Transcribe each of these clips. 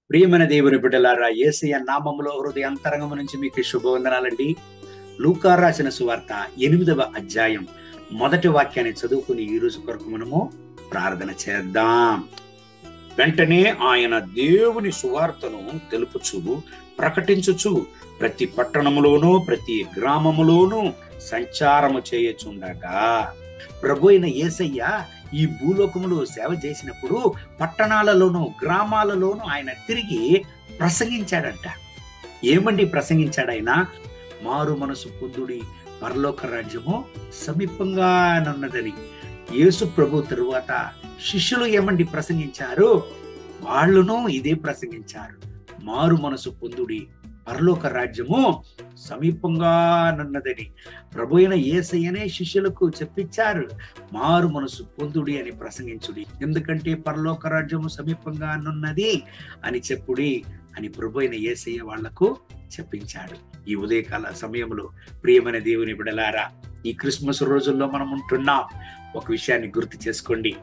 ప్రియమైన దేవుని బిడ్డలారా, యేసయ్య నామములో హృదయాంతరంగము నుంచి మీకు శుభవందనాలండి. లూకా రాసిన సువార్త 8వ అధ్యాయం మొదటి వాక్యాన్ని చదువుకుని ఈ రోజు కొరకు మనము ప్రార్థన చేద్దాం. వెంటనే ఆయన దేవుని సువార్తను తెలుపుచు ప్రకటించుచు ప్రతి పట్టణములోనూ ప్రతి గ్రామములోనూ సంచారము చేయచుండగా, ప్రభు అయిన యేసయ్య ఈ భూలోకములో సేవ చేసినప్పుడు పట్టణాలలోనూ గ్రామాలలోనూ ఆయన తిరిగి ప్రసంగించాడంట. ఏమండి ప్రసంగించాడు ఆయన? మారు మనసు పొందుడి, పరలోక రాజ్యము సమీపంగానున్నదని. యేసు ప్రభు తరువాత శిష్యులు ఏమండి ప్రసంగించారు? వాళ్ళను ఇదే ప్రసంగించారు. మారు మనసు పొందుడి, పరలోక రాజ్యము సమీపంగానున్నదని. ప్రభు అయిన యేసయ్యనే శిష్యులకు చెప్పించారు, మారు మనసు పొందుడి అని ప్రసంగించుడి, ఎందుకంటే పరలోక రాజ్యము సమీపంగానున్నది అని చెప్పుడి అని ప్రభు అయిన యేసయ్య వాళ్లకు చెప్పించాడు. ఈ ఉదయకాల సమయంలో ప్రియమైన దేవుని బిడ్డలారా, ఈ క్రిస్మస్ రోజుల్లో మనం ఉంటున్నాం. ఒక విషయాన్ని గుర్తు చేసుకోండి,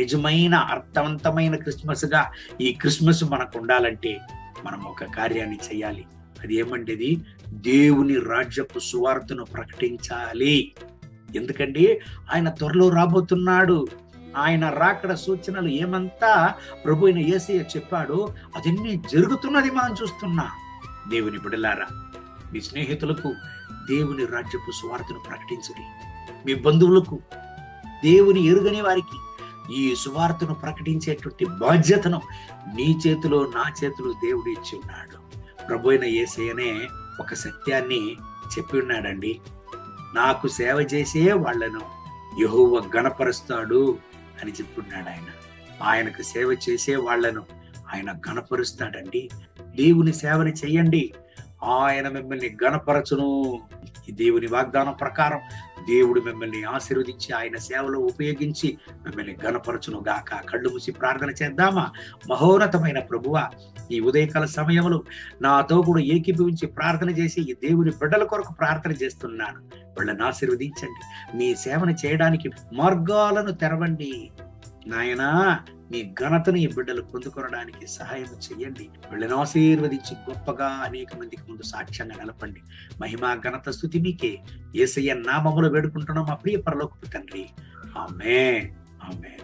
నిజమైన అర్థవంతమైన క్రిస్మస్ గా ఈ క్రిస్మస్ మనకు ఉండాలంటే మనం ఒక కార్యాన్ని చేయాలి. అది ఏమంటేది, దేవుని రాజ్యపు సువార్తను ప్రకటించాలి. ఎందుకంటే ఆయన త్వరలో రాబోతున్నాడు. ఆయన రాకడ సూచనలు ఏమంతా ప్రభు అయిన యేసయ్య చెప్పాడో అదన్నీ జరుగుతున్నది మనం చూస్తున్నాం. దేవుని బిడ్డలారా, మీ స్నేహితులకు దేవుని రాజ్యపు సువార్తను ప్రకటించుడి. మీ బంధువులకు, దేవుని ఎరుగని వారికి ఈ సువార్తను ప్రకటించేటువంటి బాధ్యతను నీ చేతిలో నా చేతిలో దేవుడు ఇచ్చి ఉన్నాడు. ప్రభు అయిన యేసయ్యనే ఒక సత్యాన్ని చెప్పి ఉన్నాడండి, నాకు సేవ చేసే వాళ్లను యెహోవా గణపరుస్తాడు అని చెప్పున్నాడు. ఆయనకు సేవ చేసే వాళ్లను ఆయన గణపరుస్తాడండి. దేవుని సేవని చెయ్యండి, ఆయన మిమ్మల్ని గణపరచును. ఈ దేవుని వాగ్దానం ప్రకారం దేవుడు మిమ్మల్ని ఆశీర్వదించి ఆయన సేవలో ఉపయోగించి మిమ్మల్ని గణపరచును గాక. కళ్ళు మూసి ప్రార్థన చేద్దామా? మహోన్నతమైన ప్రభువా, ఈ ఉదయకాల సమయంలో నాతో కూడా ఏకీభవించి ప్రార్థన చేసి ఈ దేవుని బిడ్డల కొరకు ప్రార్థన చేస్తున్నాను. వాళ్ళని ఆశీర్వదించండి, మీ సేవను చేయడానికి మార్గాలను తెరవండి నాయనా. మీ ఘనతను ఈ బిడ్డలు పొందుకొనడానికి సహాయం చేయండి. వీళ్ళని ఆశీర్వదించి గొప్పగా అనేక మందికి ముందు సాక్ష్యంగా నిలపండి. మహిమ ఘనత స్తుతి మీకే. యేసయ్య నామములో వేడుకుంటున్నాం మా ప్రియ పరలోకపు తండ్రి. ఆమేన్, ఆమేన్.